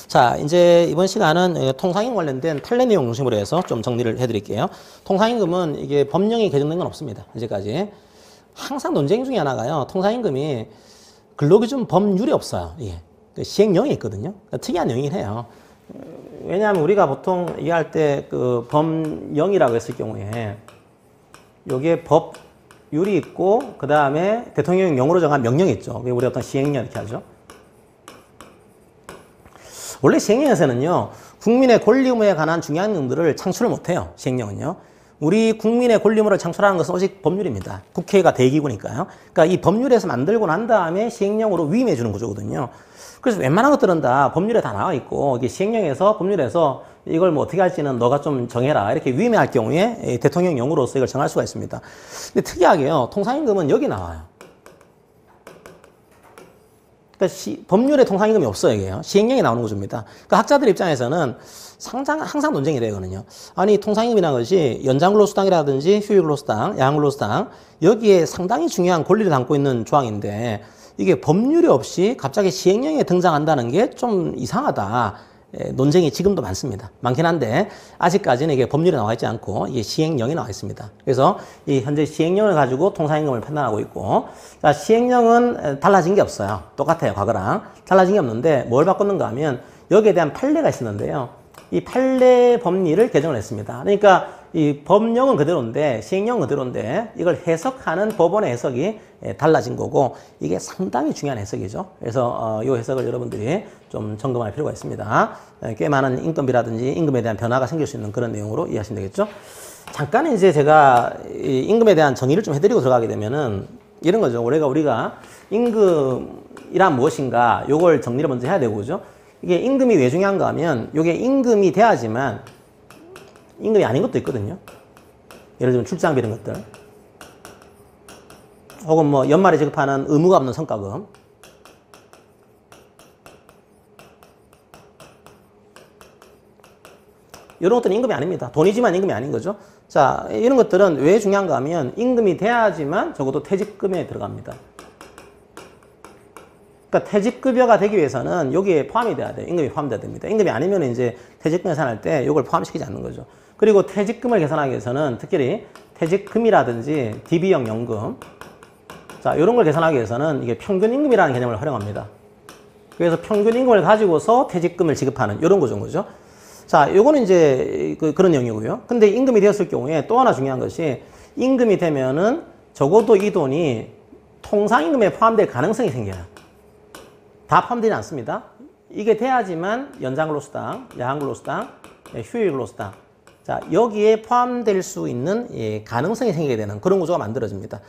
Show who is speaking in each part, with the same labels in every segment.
Speaker 1: 자, 이제 이번 시간은 통상임 관련된 판례 내용 중심으로 해서 좀 정리를 해드릴게요. 통상임금은 이게 법령이 개정된 건 없습니다. 이제까지. 항상 논쟁 중에 하나가요. 통상임금이 근로기준 법률이 없어요. 예. 시행령이 있거든요. 특이한 영이긴 해요. 왜냐하면 우리가 보통 얘기할 때 그 법령이라고 했을 경우에 요게 법률이 있고 그 다음에 대통령령으로 정한 명령이 있죠. 우리 어떤 시행령 이렇게 하죠. 원래 시행령에서는요, 국민의 권리 의무에 관한 중요한 내용들을 창출을 못해요. 시행령은요. 우리 국민의 권리 의무를 창출하는 것은 오직 법률입니다. 국회가 대기구니까요. 그러니까 이 법률에서 만들고 난 다음에 시행령으로 위임해 주는 구조거든요. 그래서 웬만한 것들은 다 법률에 다 나와 있고, 이게 시행령에서, 법률에서 이걸 뭐 어떻게 할지는 너가 좀 정해라. 이렇게 위임할 경우에 대통령령으로서 이걸 정할 수가 있습니다. 근데 특이하게요, 통상임금은 여기 나와요. 그러니까 법률에 통상임금이 없어요, 이게요. 시행령에 나오는 구조입니다. 그러니까 학자들 입장에서는 항상 논쟁이 되거든요. 아니, 통상임금이라는 것이 연장근로수당이라든지 휴일근로수당, 야간근로수당, 여기에 상당히 중요한 권리를 담고 있는 조항인데, 이게 법률이 없이 갑자기 시행령에 등장한다는 게 좀 이상하다. 논쟁이 지금도 많습니다. 많긴 한데 아직까지는 이게 법률에 나와 있지 않고 이게 시행령이 나와 있습니다. 그래서 이 현재 시행령을 가지고 통상임금을 판단하고 있고, 자, 시행령은 달라진 게 없어요. 똑같아요, 과거랑. 달라진 게 없는데 뭘 바꿨는가 하면 여기에 대한 판례가 있었는데요. 이 판례 법리를 개정을 했습니다. 그러니까 이 법령은 그대로인데 시행령은 그대로인데 이걸 해석하는 법원의 해석이 달라진 거고, 이게 상당히 중요한 해석이죠. 그래서 이 해석을 여러분들이 좀 점검할 필요가 있습니다. 꽤 많은 인건비라든지 임금에 대한 변화가 생길 수 있는 그런 내용으로 이해하시면 되겠죠. 잠깐 이제 제가 이 임금에 대한 정의를 좀 해드리고 들어가게 되면은 이런 거죠. 우리가 임금이란 무엇인가 요걸 정리를 먼저 해야 되고, 그죠? 이게 임금이 왜 중요한가 하면 이게 임금이 돼야지만 임금이 아닌 것도 있거든요. 예를 들면 출장비 이런 것들. 혹은 뭐 연말에 지급하는 의무가 없는 성과금. 이런 것들은 임금이 아닙니다. 돈이지만 임금이 아닌 거죠. 자, 이런 것들은 왜 중요한가 하면 임금이 돼야지만 적어도 퇴직금에 들어갑니다. 그러니까 퇴직급여가 되기 위해서는 여기에 포함이 돼야 돼요. 임금이 포함돼야 됩니다. 임금이 아니면 이제 퇴직금 계산할 때 이걸 포함시키지 않는 거죠. 그리고 퇴직금을 계산하기 위해서는 특히 퇴직금이라든지 DB형 연금, 자, 이런 걸 계산하기 위해서는 이게 평균임금이라는 개념을 활용합니다. 그래서 평균임금을 가지고서 퇴직금을 지급하는 이런 거죠. 자, 요거는 이제 그런 내용이고요. 근데 임금이 되었을 경우에 또 하나 중요한 것이 임금이 되면은 적어도 이 돈이 통상임금에 포함될 가능성이 생겨요. 다 포함되지 않습니다. 이게 돼야지만 연장근로수당, 야간근로수당, 휴일근로수당, 자, 여기에 포함될 수 있는 가능성이 생기게 되는 그런 구조가 만들어집니다.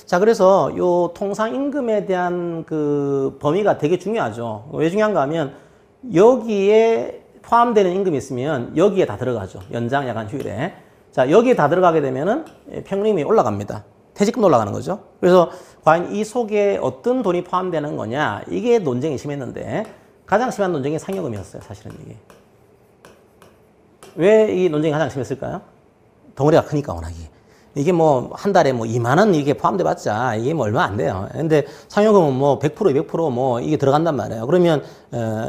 Speaker 1: 자, 그래서 요 통상임금에 대한 그 범위가 되게 중요하죠. 왜 중요한가 하면 여기에 포함되는 임금이 있으면 여기에 다 들어가죠. 연장, 야간, 휴일에. 자, 여기에 다 들어가게 되면은 평균임금이 올라갑니다. 퇴직금도 올라가는 거죠. 그래서 과연 이 속에 어떤 돈이 포함되는 거냐, 이게 논쟁이 심했는데 가장 심한 논쟁이 상여금이었어요. 사실은 이게. 왜 이 논쟁이 가장 심했을까요? 덩어리가 크니까 워낙에. 이게 뭐 한 달에 뭐 2만 원 이게 포함돼 봤자 이게 뭐 얼마 안 돼요. 근데 상여금은 뭐 100%, 200% 뭐 이게 들어간단 말이에요. 그러면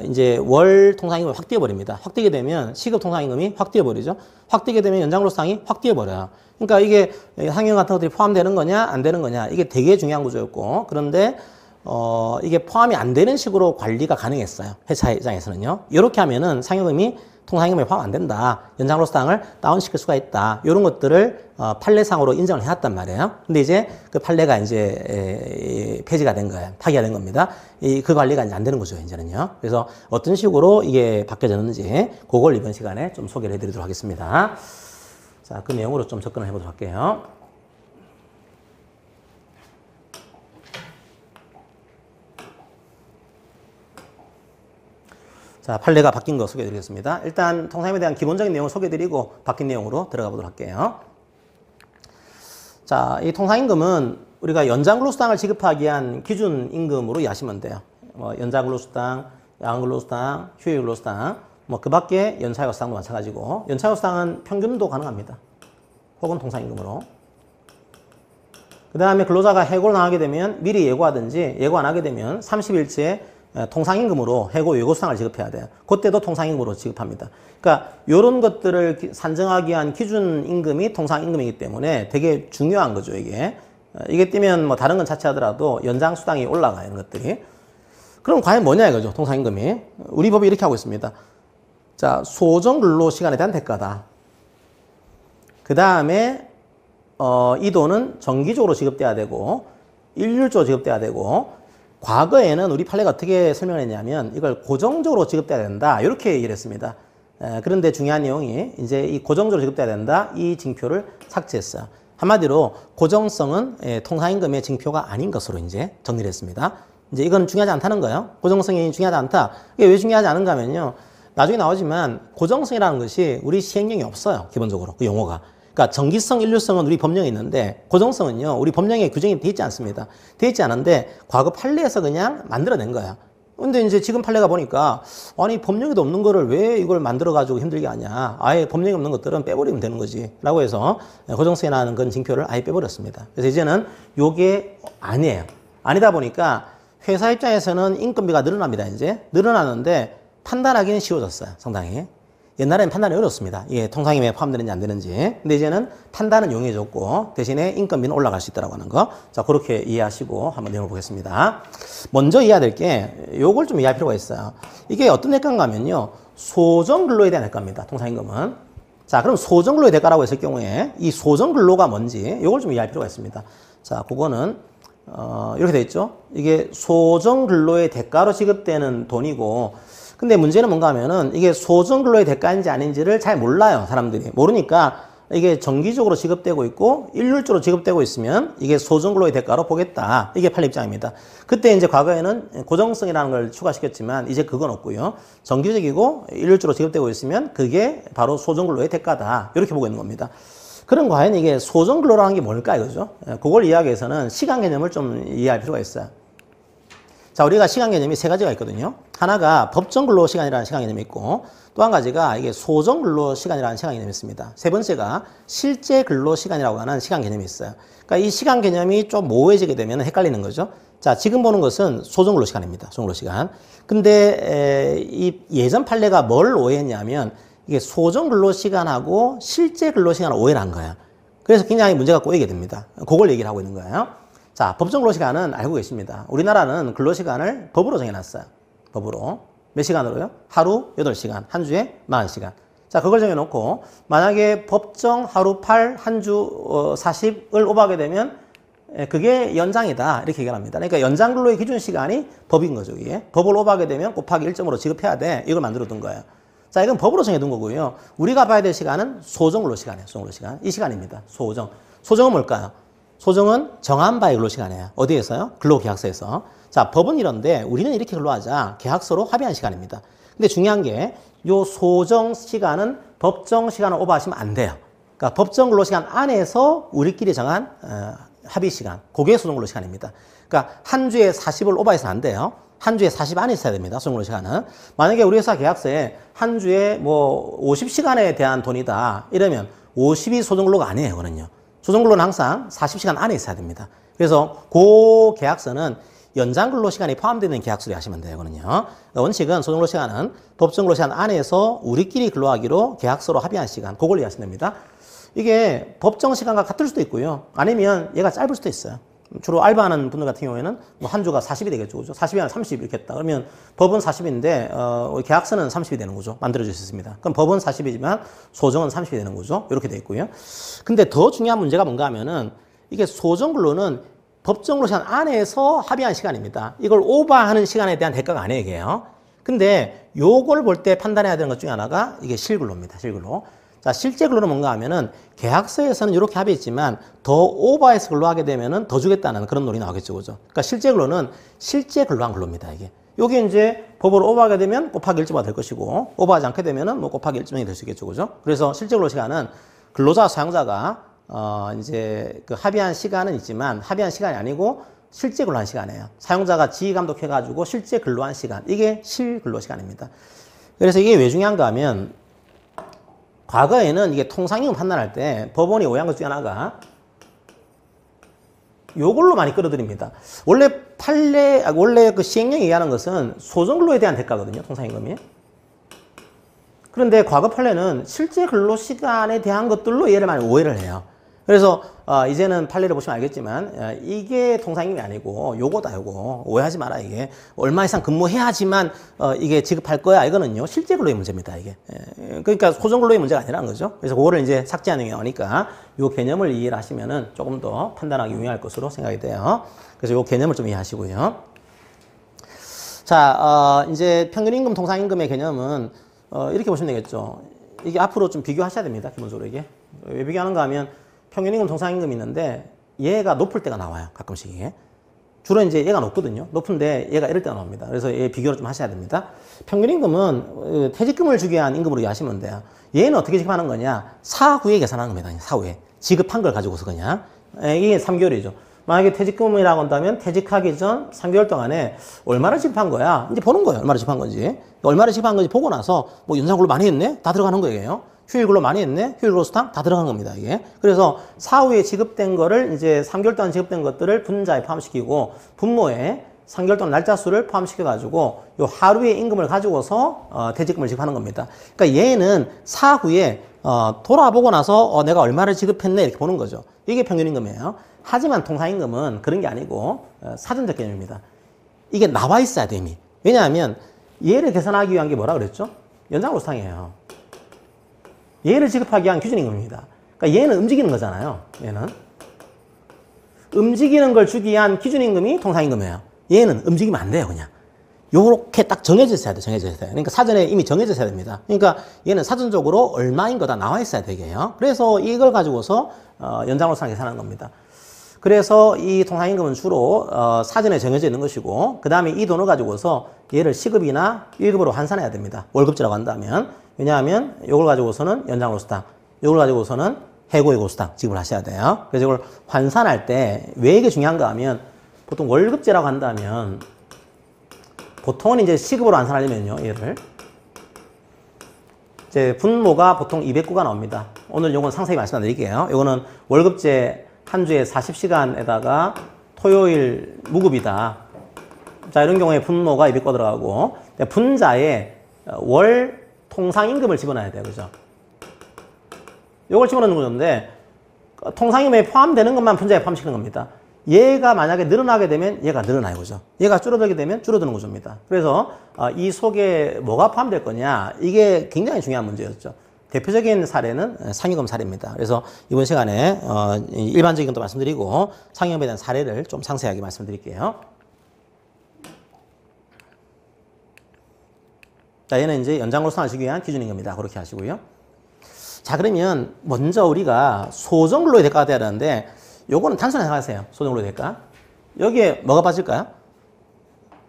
Speaker 1: 이제 월 통상임금이 확 뛰어버립니다. 확 뛰게 되면 시급 통상임금이 확 뛰어버리죠. 확 뛰게 되면 연장근로수당이 확 뛰어버려요. 그러니까 이게 상여금 같은 것들이 포함되는 거냐 안 되는 거냐, 이게 되게 중요한 구조였고, 그런데 이게 포함이 안 되는 식으로 관리가 가능했어요. 회사 입장에서는요. 이렇게 하면은 상여금이 통상임금에 포함 안 된다. 연장근로수당을 다운시킬 수가 있다. 이런 것들을 판례상으로 인정을 해놨단 말이에요. 근데 이제 그 판례가 이제 폐지가 된 거예요. 파기가 된 겁니다. 그 관리가 이제 안 되는 거죠, 이제는요. 그래서 어떤 식으로 이게 바뀌어졌는지 그걸 이번 시간에 좀 소개를 해드리도록 하겠습니다. 자, 그 내용으로 좀 접근을 해보도록 할게요. 자, 판례가 바뀐 거 소개해드리겠습니다. 일단 통상임에 대한 기본적인 내용을 소개해드리고 바뀐 내용으로 들어가 보도록 할게요. 자, 이 통상임금은 우리가 연장근로수당을 지급하기 위한 기준임금으로 이해하시면 돼요. 뭐 연장근로수당, 야간근로수당, 휴일근로수당, 뭐 그 밖에 연차휴가수당도 마찬가지고, 연차휴가수당은 평균도 가능합니다. 혹은 통상임금으로. 그 다음에 근로자가 해고를 당하게 되면 미리 예고하든지 예고 안 하게 되면 30일째 통상임금으로 해고 예고수당을 지급해야 돼요. 그때도 통상임금으로 지급합니다. 그러니까 이런 것들을 산정하기 위한 기준 임금이 통상임금이기 때문에 되게 중요한 거죠, 이게. 이게 뛰면 뭐 다른 건 자체하더라도 연장수당이 올라가요, 이런 것들이. 그럼 과연 뭐냐 이거죠, 통상임금이. 우리 법이 이렇게 하고 있습니다. 자, 소정근로시간에 대한 대가다. 그 다음에 이 돈은 정기적으로 지급돼야 되고 일률적으로 지급돼야 되고 과거에는 우리 판례가 어떻게 설명했냐면 이걸 고정적으로 지급돼야 된다 이렇게 얘기를 했습니다. 그런데 중요한 내용이 이제 이 고정적으로 지급돼야 된다 이 징표를 삭제했어요. 한마디로 고정성은 통상임금의 징표가 아닌 것으로 이제 정리를 했습니다. 이제 이건 중요하지 않다는 거예요. 고정성이 중요하지 않다. 이게 왜 중요하지 않은가 하면요. 나중에 나오지만 고정성이라는 것이 우리 시행령이 없어요. 기본적으로 그 용어가. 그러니까 정기성, 일률성은 우리 법령에 있는데 고정성은요. 우리 법령에 규정이 돼 있지 않습니다. 돼 있지 않은데 과거 판례에서 그냥 만들어낸 거야. 근데 이제 지금 판례가 보니까 아니 법령에도 없는 거를 왜 이걸 만들어가지고 힘들게 하냐. 아예 법령에 없는 것들은 빼버리면 되는 거지. 라고 해서 고정성이라는 건 징표를 아예 빼버렸습니다. 그래서 이제는 요게 아니에요. 아니다 보니까 회사 입장에서는 인건비가 늘어납니다. 이제 늘어나는데 판단하기는 쉬워졌어요. 상당히. 옛날에는 판단이 어렵습니다. 이게 통상임금에 포함되는지 안 되는지. 근데 이제는 판단은 용이해졌고 대신에 인건비는 올라갈 수 있다고 하는 거. 자, 그렇게 이해하시고 한번 내용을 보겠습니다. 먼저 이해해야 될 게 요걸 좀 이해할 필요가 있어요. 이게 어떤 대가인가 하면요. 소정근로에 대한 대가입니다. 통상임금은. 자, 그럼 소정근로의 대가라고 했을 경우에 이 소정근로가 뭔지 요걸 좀 이해할 필요가 있습니다. 자, 그거는 이렇게 돼 있죠. 이게 소정근로의 대가로 지급되는 돈이고 근데 문제는 뭔가 하면은 이게 소정근로의 대가인지 아닌지를 잘 몰라요. 사람들이. 모르니까 이게 정기적으로 지급되고 있고 일률적으로 지급되고 있으면 이게 소정근로의 대가로 보겠다. 이게 판례 입장입니다. 그때 이제 과거에는 고정성이라는 걸 추가시켰지만 이제 그건 없고요. 정기적이고 일률적으로 지급되고 있으면 그게 바로 소정근로의 대가다. 이렇게 보고 있는 겁니다. 그럼 과연 이게 소정근로라는 게 뭘까 이거죠. 그걸 이해하기 위해서는 시간 개념을 좀 이해할 필요가 있어요. 자, 우리가 시간 개념이 세 가지가 있거든요. 하나가 법정 근로 시간이라는 시간 개념이 있고 또 한 가지가 이게 소정 근로 시간이라는 시간 개념이 있습니다. 세 번째가 실제 근로 시간이라고 하는 시간 개념이 있어요. 그러니까 이 시간 개념이 좀 모호해지게 되면 헷갈리는 거죠. 자, 지금 보는 것은 소정 근로 시간입니다. 소정 근로 시간. 근데 이 예전 판례가 뭘 오해했냐면 이게 소정 근로 시간하고 실제 근로 시간을 오해를 한 거예요. 그래서 굉장히 문제가 꼬이게 됩니다. 그걸 얘기를 하고 있는 거예요. 자, 법정 근로시간은 알고 계십니다. 우리나라는 근로시간을 법으로 정해놨어요. 법으로. 몇 시간으로요? 하루 8시간, 한 주에 40시간. 자, 그걸 정해놓고 만약에 법정 하루 8, 한 주 40을 오버하게 되면 그게 연장이다. 이렇게 얘기를 합니다. 그러니까 연장 근로의 기준 시간이 법인 거죠. 이게. 법을 오버하게 되면 곱하기 1점으로 지급해야 돼. 이걸 만들어둔 거예요. 자, 이건 법으로 정해둔 거고요. 우리가 봐야 될 시간은 소정 근로 시간이에요. 소정 근로 시간. 이 시간입니다. 소정. 소정은 뭘까요? 소정은 정한 바의 근로시간이에요. 어디에서요? 근로계약서에서. 자, 법은 이런데 우리는 이렇게 근로하자. 계약서로 합의한 시간입니다. 근데 중요한 게 요 소정 시간은 법정 시간을 오버하시면 안 돼요. 그러니까 법정 근로시간 안에서 우리끼리 정한 합의 시간. 그게 소정 근로시간입니다. 그러니까 한 주에 40을 오버해서는 안 돼요. 한 주에 40 안에 있어야 됩니다. 소정 근로시간은. 만약에 우리 회사 계약서에 한 주에 뭐 50시간에 대한 돈이다. 이러면 50이 소정 근로가 아니에요. 그거는요. 소정근로는 항상 40시간 안에 있어야 됩니다. 그래서 그 계약서는 연장근로시간이 포함되는 계약서로 하시면 돼요. 그거는요. 원칙은 소정근로시간은 법정근로시간 안에서 우리끼리 근로하기로 계약서로 합의한 시간, 그걸 이해하시면 됩니다. 이게 법정시간과 같을 수도 있고요. 아니면 얘가 짧을 수도 있어요. 주로 알바하는 분들 같은 경우에는 뭐 한 주가 40이 되겠죠. 그죠? 40이 아니라 30 이렇게 했다. 그러면 법은 40인데, 계약서는 30이 되는 거죠. 만들어줄 수 있습니다. 그럼 법은 40이지만 소정은 30이 되는 거죠. 이렇게 돼 있고요. 근데 더 중요한 문제가 뭔가 하면은 이게 소정근로는 법정근로 시간 안에서 합의한 시간입니다. 이걸 오버하는 시간에 대한 대가가 아니에요, 이게요. 근데 요걸 볼 때 판단해야 되는 것 중에 하나가 이게 실근로입니다. 실근로. 자, 실제 근로는 뭔가 하면은 계약서에서는 이렇게 합의했지만 더 오버해서 근로하게 되면은 더 주겠다는 그런 논리 나오겠죠. 그죠? 그러니까 실제 근로는 실제 근로한 근로입니다. 이게. 요게 이제 법으로 오버하게 되면 곱하기 1점가 될 것이고 오버하지 않게 되면은 뭐 곱하기 1점이 될 수 있겠죠. 그죠? 그래서 실제 근로 시간은 근로자 사용자가 이제 그 합의한 시간은 있지만 합의한 시간이 아니고 실제 근로한 시간이에요. 사용자가 지휘 감독해가지고 실제 근로한 시간. 이게 실근로 시간입니다. 그래서 이게 왜 중요한가 하면 과거에는 이게 통상임금 판단할 때 법원이 오해한 것 중에 하나가 요걸로 많이 끌어들입니다. 원래 그 시행령이 얘기하는 것은 소정근로에 대한 대가거든요. 통상임금이. 그런데 과거 판례는 실제 근로 시간에 대한 것들로 얘를 많이 오해를 해요. 그래서 이제는 판례를 보시면 알겠지만 이게 통상임금이 아니고 요거다 요거. 오해하지 마라 이게. 얼마 이상 근무해야지만 이게 지급할 거야. 이거는요. 실제 근로의 문제입니다. 이게. 그러니까 소정근로의 문제가 아니라는 거죠. 그래서 그거를 이제 삭제하는 게 나오니까 요 개념을 이해를 하시면은 조금 더 판단하기 용이할 것으로 생각이 돼요. 그래서 요 개념을 좀 이해하시고요. 자, 이제 평균임금, 통상임금의 개념은 이렇게 보시면 되겠죠. 이게 앞으로 좀 비교하셔야 됩니다. 기본적으로 이게. 왜 비교하는가 하면 평균임금, 통상임금이 있는데 얘가 높을 때가 나와요. 가끔씩 이게. 주로 이제 얘가 높거든요. 높은데 얘가 이럴 때가 나옵니다. 그래서 얘 비교를 좀 하셔야 됩니다. 평균임금은 퇴직금을 주기 위한 임금으로 이해하시면 돼요. 얘는 어떻게 지급하는 거냐? 사후에 계산하는 겁니다. 사후에. 지급한 걸 가지고서 그냥. 이게 3개월이죠. 만약에 퇴직금이라고 한다면 퇴직하기 전 3개월 동안에 얼마를 지급한 거야? 이제 보는 거예요. 얼마를 지급한 건지. 얼마를 지급한 건지 보고 나서 뭐 연장근로 많이 했네? 다 들어가는 거예요. 휴일근로 많이 했네? 휴일근로 수당 다 들어간 겁니다. 이게. 그래서 사후에 지급된 거를 이제 3개월 동안 지급된 것들을 분자에 포함시키고 분모에 3개월 동안 날짜 수를 포함시켜가지고 요 하루의 임금을 가지고서 퇴직금을 지급하는 겁니다. 그러니까 얘는 사후에 돌아보고 나서 내가 얼마를 지급했네 이렇게 보는 거죠. 이게 평균임금이에요. 하지만 통상임금은 그런 게 아니고 사전적 개념입니다. 이게 나와 있어야 돼 이미. 왜냐하면 얘를 계산하기 위한 게 뭐라 그랬죠? 연장근로 수당이에요. 얘를 지급하기 위한 기준임금입니다. 그러니까 얘는 움직이는 거잖아요. 얘는 움직이는 걸 주기 위한 기준임금이 통상임금이에요. 얘는 움직이면 안 돼요. 그냥 요렇게 딱 정해져 있어야 돼. 정해져 있어야 돼. 그러니까 사전에 이미 정해져 있어야 됩니다. 그러니까 얘는 사전적으로 얼마인 거다 나와 있어야 되게요. 그래서 이걸 가지고서 연장근로 수당 계산하는 겁니다. 그래서 이 통상임금은 주로 사전에 정해져 있는 것이고 그 다음에 이 돈을 가지고서 얘를 시급이나 1급으로 환산해야 됩니다. 월급제라고 한다면. 왜냐하면 이걸 가지고서는 연장근로 수당, 이걸 가지고서는 해고예고 수당 지급을 하셔야 돼요. 그래서 이걸 환산할 때 왜 이게 중요한가 하면 보통 월급제라고 한다면 보통은 이제 시급으로 환산하려면요. 얘를 이제 분모가 보통 209가 나옵니다. 오늘 요건 상세히 말씀 안 드릴게요. 요거는 월급제 한 주에 40시간에다가 토요일 무급이다. 자, 이런 경우에 분모가 200거 들어가고 분자에 월 통상임금을 집어넣어야 돼요. 그죠? 요걸 집어넣는 건데 통상임금에 포함되는 것만 분자에 포함시키는 겁니다. 얘가 만약에 늘어나게 되면 얘가 늘어나요. 그죠? 얘가 줄어들게 되면 줄어드는 구조입니다. 그래서 이 속에 뭐가 포함될 거냐 이게 굉장히 중요한 문제였죠. 대표적인 사례는 상임금 사례입니다. 그래서 이번 시간에 일반적인 것도 말씀드리고 상임금에 대한 사례를 좀 상세하게 말씀드릴게요. 자, 얘는 이제 연장근로 수당을 주기 위한 기준임금입니다. 그렇게 하시고요. 자, 그러면 먼저 우리가 소정근로의 대가가 돼야 되는데 요거는 단순하게 생각하세요. 소정근로의 대가. 여기에 뭐가 빠질까요?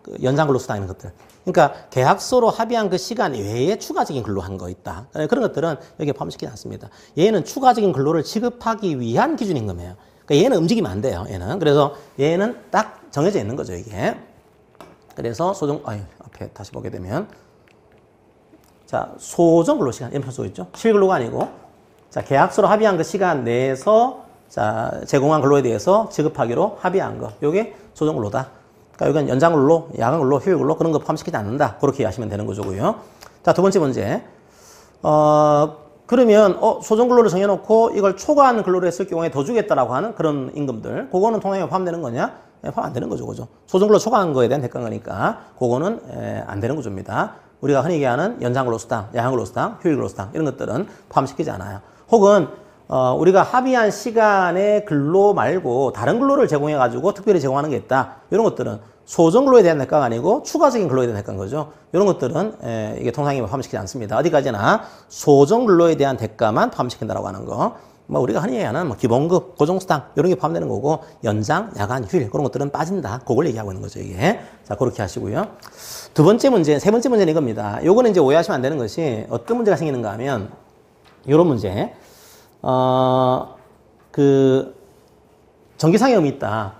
Speaker 1: 그 연장근로 수당 이런 것들. 그러니까 계약서로 합의한 그 시간 외에 추가적인 근로 한 거 있다. 그런 것들은 여기에 포함시키지 않습니다. 얘는 추가적인 근로를 지급하기 위한 기준임금이에요. 그러니까 얘는 움직이면 안 돼요. 얘는. 그래서 얘는 딱 정해져 있는 거죠. 이게. 그래서 앞에 다시 보게 되면 자, 소정근로 시간 연편 쓰고 있죠. 실근로가 아니고 자, 계약서로 합의한 그 시간 내에서 자, 제공한 근로에 대해서 지급하기로 합의한 거. 요게 소정근로다. 그러니까 이건 연장근로, 야간근로, 휴일근로 그런 거 포함시키지 않는다. 그렇게 이해하시면 되는 거고요. 자, 두 번째 문제. 그러면 소정근로를 정해놓고 이걸 초과한 근로를 했을 경우에 더 주겠다라고 하는 그런 임금들. 그거는 통상에 포함되는 거냐? 포함 안 되는 거죠. 그죠? 소정근로 초과한 거에 대한 대가인 거니까 그거는 안 되는 구조입니다. 우리가 흔히 얘기하는 연장근로 수당, 야간근로 수당, 휴일근로 수당 이런 것들은 포함시키지 않아요. 혹은 우리가 합의한 시간의 근로 말고 다른 근로를 제공해가지고 특별히 제공하는 게 있다. 이런 것들은 소정근로에 대한 대가가 아니고 추가적인 근로에 대한 대가인 거죠. 이런 것들은 이게 통상임금에 포함시키지 않습니다. 어디까지나 소정근로에 대한 대가만 포함시킨다라고 하는 거. 뭐 우리가 흔히 얘기하는 뭐 기본급, 고정수당 이런 게 포함되는 거고 연장, 야간, 휴일 그런 것들은 빠진다. 그걸 얘기하고 있는 거죠. 이게. 자, 그렇게 하시고요. 세 번째 문제는 이겁니다. 요거는 이제 오해하시면 안 되는 것이 어떤 문제가 생기는가 하면 이런 문제. 정기상여금이 있다.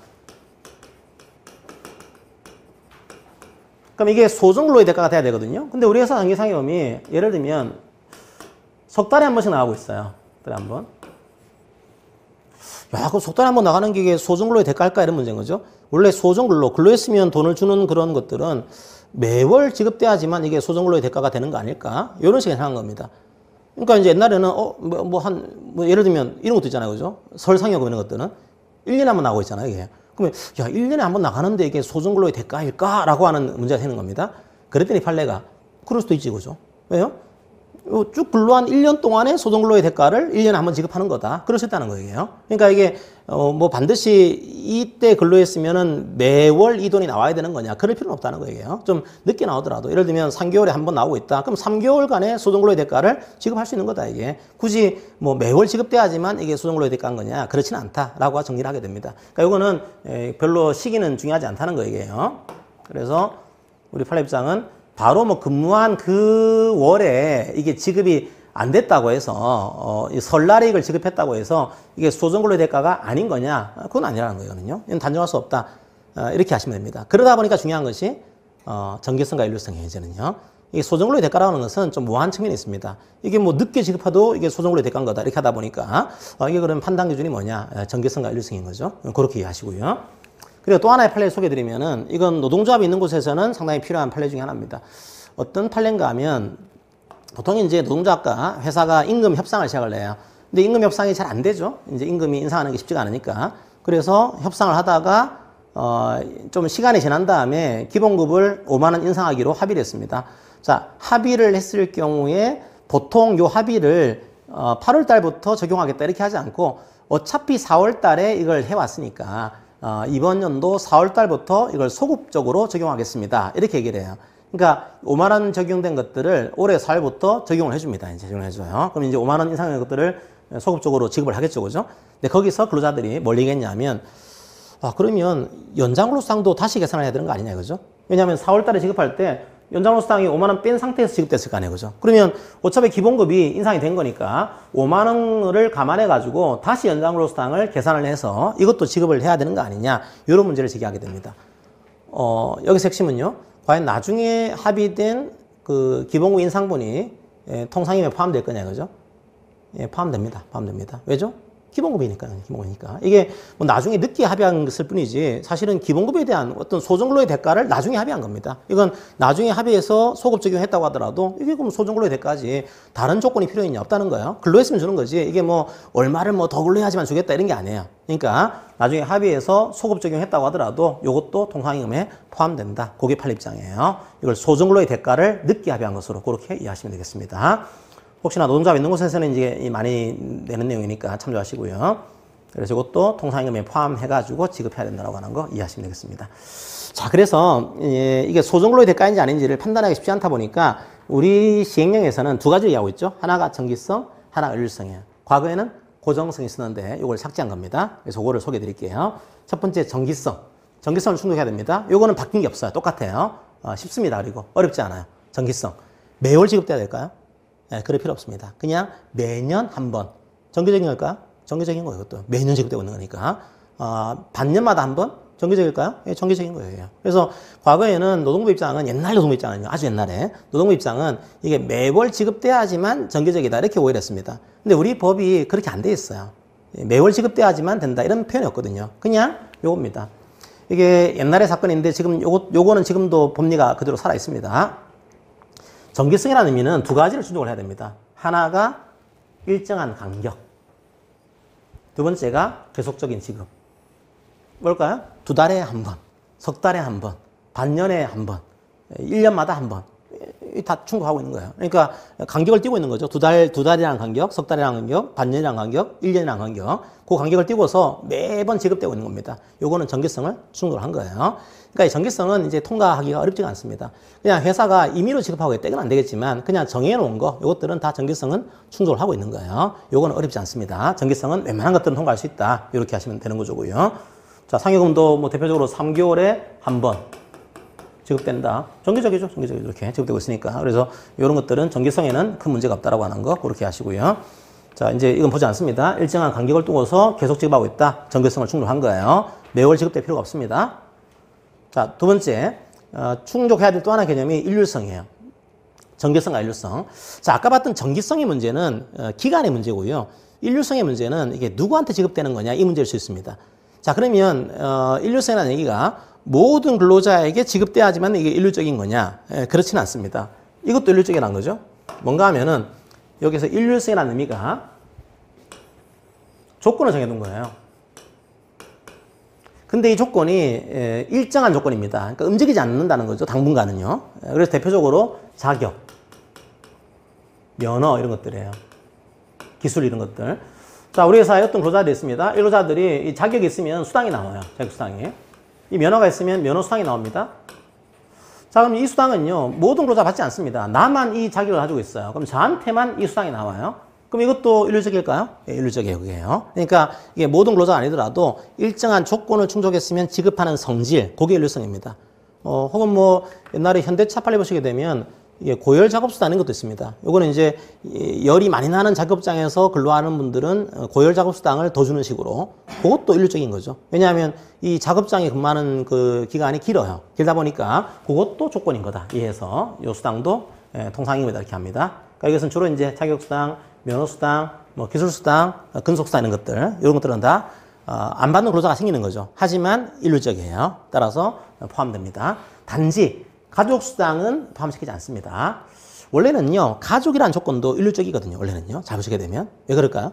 Speaker 1: 그럼 이게 소정근로의 대가가 돼야 되거든요. 근데 우리 회사 정기상여금이 예를 들면 석 달에 한 번씩 나가고 있어요. 석 달에 한 번. 야, 그 속단에 한번 나가는 게 이게 소정근로의 대가일까? 이런 문제인 거죠. 원래 소정근로, 근로했으면 돈을 주는 그런 것들은 매월 지급돼야지만 이게 소정근로의 대가가 되는 거 아닐까? 이런 식의 생각한 겁니다. 그러니까 이제 옛날에는, 예를 들면 이런 것도 있잖아요. 그죠? 설상여금 이런 것들은 1년에 한 번 나오고 있잖아요. 이게. 그러면, 야, 1년에 한 번 나가는데 이게 소정근로의 대가일까? 라고 하는 문제가 되는 겁니다. 그랬더니 판례가, 그럴 수도 있지, 그죠? 왜요? 쭉 근로한 1년 동안의 소정근로의 대가를 1년에 한 번 지급하는 거다. 그럴 수 있다는 거예요. 그러니까 이게, 반드시 이때 근로했으면은 매월 이 돈이 나와야 되는 거냐. 그럴 필요는 없다는 거예요. 좀 늦게 나오더라도. 예를 들면 3개월에 한 번 나오고 있다. 그럼 3개월간의 소정근로의 대가를 지급할 수 있는 거다, 이게. 굳이 뭐 매월 지급돼야지만 이게 소정근로의 대가인 거냐. 그렇지는 않다라고 정리를 하게 됩니다. 그러니까 이거는 별로 시기는 중요하지 않다는 거예요. 그래서 우리 판례입장은 바로 뭐 근무한 그 월에 이게 지급이 안 됐다고 해서 설날에 이걸 지급했다고 해서 이게 소정근로의 대가가 아닌 거냐? 그건 아니라는 거거든요. 이건 단정할 수 없다. 이렇게 하시면 됩니다. 그러다 보니까 중요한 것이 정기성과 일률성이에요. 이제는요. 이게 소정근로의 대가라는 것은 좀 모호한 측면이 있습니다. 이게 뭐 늦게 지급해도 이게 소정근로의 대가인 거다. 이렇게 하다 보니까 이게 그럼 판단 기준이 뭐냐? 정기성과 일률성인 거죠. 그렇게 이해하시고요. 그리고 또 하나의 판례를 소개해드리면은 이건 노동조합이 있는 곳에서는 상당히 필요한 판례 중에 하나입니다. 어떤 판례인가 하면 보통 이제 노동조합과 회사가 임금 협상을 시작을 해요. 근데 임금 협상이 잘 안 되죠. 이제 임금이 인상하는 게 쉽지가 않으니까. 그래서 협상을 하다가 좀 시간이 지난 다음에 기본급을 5만 원 인상하기로 합의를 했습니다. 자, 합의를 했을 경우에 보통 요 합의를 8월 달부터 적용하겠다 이렇게 하지 않고 어차피 4월 달에 이걸 해왔으니까 이번 연도 4월 달부터 이걸 소급적으로 적용하겠습니다. 이렇게 얘기를 해요. 그러니까 5만 원 적용된 것들을 올해 4월부터 적용을 해줍니다. 이제 적용을 해줘요. 그럼 이제 5만 원 이상의 것들을 소급적으로 지급을 하겠죠, 그죠? 근데 거기서 근로자들이 뭘 얘기했냐면, 그러면 연장근로수당도 다시 계산을 해야 되는 거 아니냐, 그죠? 왜냐하면 4월 달에 지급할 때 연장근로수당이 5만 원 뺀 상태에서 지급됐을 거 아니에요, 그죠? 그러면 어차피 기본급이 인상이 된 거니까 5만 원을 감안해가지고 다시 연장근로수당을 계산을 해서 이것도 지급을 해야 되는 거 아니냐, 이런 문제를 제기하게 됩니다. 여기서 핵심은요, 과연 나중에 합의된 그 기본급 인상분이 통상임에 포함될 거냐, 그죠? 예, 포함됩니다. 포함됩니다. 왜죠? 기본급이니까요. 기본급이니까. 이게 뭐 나중에 늦게 합의한 것일 뿐이지 사실은 기본급에 대한 어떤 소정근로의 대가를 나중에 합의한 겁니다. 이건 나중에 합의해서 소급 적용했다고 하더라도 이게 그럼 소정근로의 대가지 다른 조건이 필요 있냐 없다는 거예요. 근로했으면 주는 거지 이게 뭐 얼마를 뭐 더 근로해야지만 주겠다 이런 게 아니에요. 그러니까 나중에 합의해서 소급 적용했다고 하더라도 이것도 통상임금에 포함된다. 그게 판례입장이에요. 이걸 소정근로의 대가를 늦게 합의한 것으로 그렇게 이해하시면 되겠습니다. 혹시나 노동조합 있는 곳에서는 이제 많이 내는 내용이니까 참조하시고요. 그래서 이것도 통상임금에 포함해가지고 지급해야 된다고 하는 거 이해하시면 되겠습니다. 자, 그래서 이게 소정근로의 대가인지 아닌지를 판단하기 쉽지 않다 보니까 우리 시행령에서는 두 가지를 이해하고 있죠. 하나가 정기성, 하나가 일률성이에요. 과거에는 고정성이 쓰는데 이걸 삭제한 겁니다. 그래서 그거를 소개해 드릴게요. 첫 번째 정기성. 정기성을 충족해야 됩니다. 이거는 바뀐 게 없어요. 똑같아요. 쉽습니다. 그리고 어렵지 않아요. 정기성. 매월 지급돼야 될까요? 네, 그럴 필요 없습니다. 그냥 매년 한 번. 정기적인 걸까요? 정기적인 거예요, 이것도. 매년 지급되고 있는 거니까. 반년마다 한 번? 정기적일까요? 예, 정기적인 거예요. 그래서 과거에는 노동부 입장은, 옛날 노동부 입장은요, 아주 옛날에, 노동부 입장은 이게 매월 지급돼야지만 정기적이다. 이렇게 오해를 했습니다. 근데 우리 법이 그렇게 안 돼 있어요. 매월 지급돼야지만 된다. 이런 표현이 없거든요. 그냥 요겁니다. 이게 옛날의 사건인데 지금 요거는 지금도 법리가 그대로 살아 있습니다. 정기성이라는 의미는 두 가지를 충족을 해야 됩니다. 하나가 일정한 간격. 두 번째가 계속적인 지급. 뭘까요? 두 달에 한 번, 석 달에 한 번, 반년에 한 번, 1년마다 한 번. 다 충족하고 있는 거예요. 그러니까 간격을 띄고 있는 거죠. 두 달이라는 간격, 석 달이라는 간격, 반년이라는 간격, 1년이라는 간격. 그 간격을 띄고서 매번 지급되고 있는 겁니다. 요거는 정기성을 충족을 한 거예요. 그러니까 이 정기성은 이제 통과하기가 어렵지가 않습니다. 그냥 회사가 임의로 지급하겠다 이건 안 되겠지만 그냥 정해놓은 거, 요것들은 다 정기성은 충족을 하고 있는 거예요. 요거는 어렵지 않습니다. 정기성은 웬만한 것들은 통과할 수 있다. 이렇게 하시면 되는 거고요. 자, 상여금도 뭐 대표적으로 3개월에 한 번 지급된다. 정기적이죠. 정기적이죠. 이렇게 지급되고 있으니까. 그래서 이런 것들은 정기성에는 큰 문제가 없다라고 하는 거 그렇게 하시고요. 자, 이제 이건 보지 않습니다. 일정한 간격을 두고서 계속 지급하고 있다. 정기성을 충족한 거예요. 매월 지급될 필요가 없습니다. 자, 두 번째, 충족해야 될 또 하나 개념이 일률성이에요. 정기성과 일률성. 자, 아까 봤던 정기성의 문제는 기간의 문제고요. 일률성의 문제는 이게 누구한테 지급되는 거냐 이 문제일 수 있습니다. 자, 그러면 일률성이라는 얘기가 모든 근로자에게 지급돼야지만 이게 일률적인 거냐? 그렇지는 않습니다. 이것도 일률적이라는 거죠. 뭔가 하면은 여기서 일률성이라는 의미가 조건을 정해둔 거예요. 근데 이 조건이 일정한 조건입니다. 그러니까 움직이지 않는다는 거죠. 당분간은요. 그래서 대표적으로 자격, 면허 이런 것들이에요. 기술 이런 것들. 자, 우리 회사에 어떤 근로자들이 있습니다. 이 근로자들이 이 자격이 있으면 수당이 나와요. 자격 수당이. 이 면허가 있으면 면허 수당이 나옵니다. 자, 그럼 이 수당은요, 모든 근로자 받지 않습니다. 나만 이 자격을 가지고 있어요. 그럼 저한테만 이 수당이 나와요. 그럼 이것도 일률적일까요? 예, 일률적이에요, 그게요. 그러니까 이게 모든 근로자가 아니더라도 일정한 조건을 충족했으면 지급하는 성질, 그게 일률성입니다. 혹은 뭐 옛날에 현대차 빨리 보시게 되면 이게 고열 작업수당인 것도 있습니다. 요거는 이제 열이 많이 나는 작업장에서 근로하는 분들은 고열 작업수당을 더 주는 식으로 그것도 일률적인 거죠. 왜냐하면 이 작업장에 근무하는 그 기간이 길어요. 길다 보니까 그것도 조건인 거다. 이해해서 요 수당도 통상임금이다 이렇게 합니다. 그러니까 이것은 주로 이제 자격수당, 면허수당, 뭐 기술수당, 근속수당 이런 것들 이런 것들은 다 안 받는 근로자가 생기는 거죠. 하지만 일률적이에요. 따라서 포함됩니다. 단지 가족수당은 포함시키지 않습니다. 원래는요, 가족이라는 조건도 일률적이거든요. 원래는요. 잘 보시게 되면. 왜 그럴까요?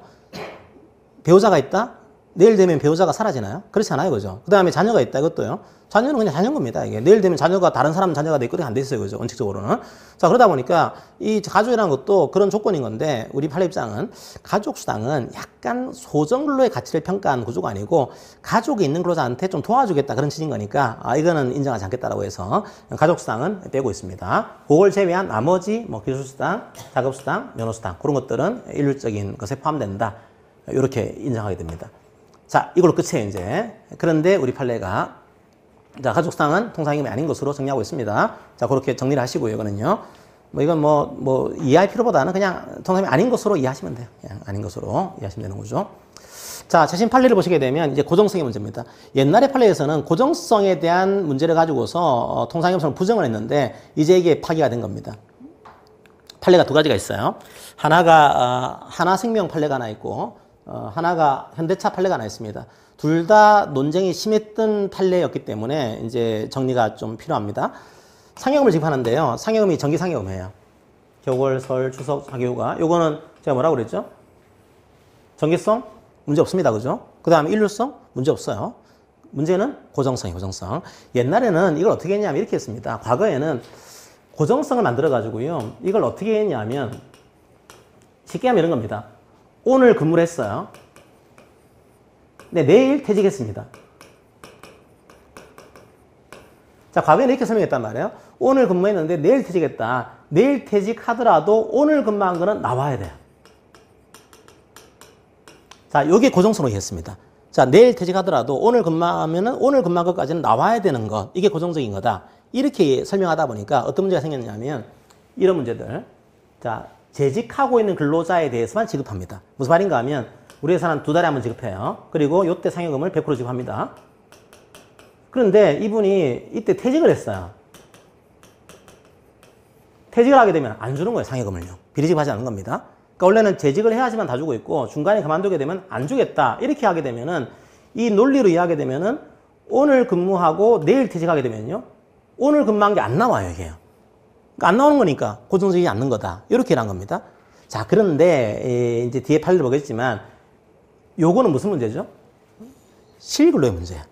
Speaker 1: 배우자가 있다? 내일 되면 배우자가 사라지나요? 그렇지 않아요. 그죠? 그 다음에 자녀가 있다. 이것도요. 자녀는 그냥 자녀인 겁니다. 이게. 내일 되면 자녀가 다른 사람 자녀가 내 거랑 안 돼 있어요. 그죠? 원칙적으로는. 자, 그러다 보니까 이 가족이라는 것도 그런 조건인 건데 우리 판례 입장은 가족수당은 약간 소정근로의 가치를 평가한 구조가 아니고 가족이 있는 근로자한테 좀 도와주겠다 그런 취지인 거니까 이거는 인정하지 않겠다라고 해서 가족수당은 빼고 있습니다. 그걸 제외한 나머지 뭐 기술수당, 작업수당, 면허수당 그런 것들은 일률적인 것에 포함된다. 이렇게 인정하게 됩니다. 자, 이걸로 끝이에요, 이제. 그런데 우리 판례가, 자, 가족수당은 통상임금이 아닌 것으로 정리하고 있습니다. 자, 그렇게 정리를 하시고요, 이거는요. 뭐, 이건 이해할 필요보다는 그냥 통상임금이 아닌 것으로 이해하시면 돼요. 그냥 아닌 것으로 이해하시면 되는 거죠. 자, 최신 판례를 보시게 되면 이제 고정성의 문제입니다. 옛날의 판례에서는 고정성에 대한 문제를 가지고서 통상임금성을 부정을 했는데 이제 이게 파기가 된 겁니다. 판례가 두 가지가 있어요. 하나가, 하나생명 판례가 하나 있고, 하나가 현대차 판례가 하나 있습니다. 둘 다 논쟁이 심했던 판례였기 때문에 이제 정리가 좀 필요합니다. 상여금을 지급하는데요. 상여금이 정기상여금이에요. 겨울, 설, 추석, 사교휴가. 요거는 제가 뭐라고 그랬죠? 정기성? 문제 없습니다. 그죠? 그 다음에 일률성? 문제 없어요. 문제는 고정성이에요. 고정성. 옛날에는 이걸 어떻게 했냐면 이렇게 했습니다. 과거에는 고정성을 만들어가지고요. 이걸 어떻게 했냐면 쉽게 하면 이런 겁니다. 오늘 근무를 했어요. 네, 내일 퇴직했습니다. 자, 과거에는 이렇게 설명했단 말이에요. 오늘 근무했는데 내일 퇴직했다. 내일 퇴직하더라도 오늘 근무한 거는 나와야 돼요. 자, 요게 고정성으로 이해했습니다. 자, 내일 퇴직하더라도 오늘 근무하면은 오늘 근무한 것까지는 나와야 되는 것. 이게 고정적인 거다. 이렇게 설명하다 보니까 어떤 문제가 생겼냐면 이런 문제들. 자, 재직하고 있는 근로자에 대해서만 지급합니다. 무슨 말인가 하면 우리 회사는 2달에 한 번 지급해요. 그리고 이때 상여금을 100% 지급합니다. 그런데 이분이 이때 퇴직을 했어요. 퇴직을 하게 되면 안 주는 거예요. 상여금을요. 비리지급하지 않는 겁니다. 그러니까 원래는 재직을 해야지만 다 주고 있고 중간에 그만두게 되면 안 주겠다. 이렇게 하게 되면은 이 논리로 이해하게 되면은 오늘 근무하고 내일 퇴직하게 되면요. 오늘 근무한 게 안 나와요. 이게요. 그러니까 안 나오는 거니까 고정적이지 않는 거다. 이렇게 일한 겁니다. 자, 그런데 이제 뒤에 판례를 보겠지만 요거는 무슨 문제죠? 실근로의 문제야.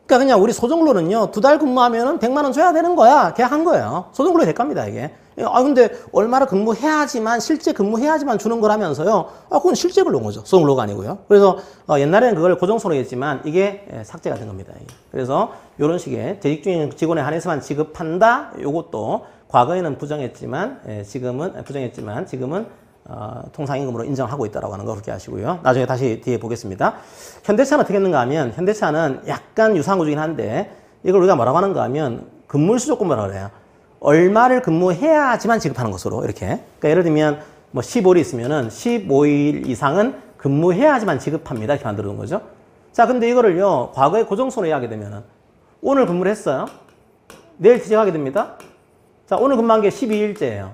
Speaker 1: 그러니까 그냥 우리 소정근로는요. 2달 근무하면은 100만 원 줘야 되는 거야. 계약한 거예요. 소정근로의 대가입니다, 이게. 근데 얼마나 근무해야지만 실제 근무해야지만 주는 거라면서요. 그건 실제 근로인 거죠. 소정근로가 아니고요. 그래서 옛날에는 그걸 고정성으로 했지만 이게 삭제가 된 겁니다. 이게. 그래서 이런 식의 재직 중인 직원에 한해서만 지급한다. 요것도 과거에는 부정했지만 지금은 통상임금으로 인정하고 있다라고 하는 거 그렇게 하시고요. 나중에 다시 뒤에 보겠습니다. 현대차는 어떻게 했는가 하면 현대차는 약간 유사한 구조긴 한데 이걸 우리가 뭐라고 하는가 하면 근무일수조건이라고 그래요. 얼마를 근무해야지만 지급하는 것으로 이렇게. 그러니까 예를 들면 뭐 15일 있으면은 15일 이상은 근무해야지만 지급합니다. 이렇게 만들어 놓은 거죠. 자, 근데 이거를요. 과거에 고정성으로 이해하게 되면은 오늘 근무를 했어요. 내일 퇴직하게 됩니다. 자, 오늘 근무한 게 12일째예요.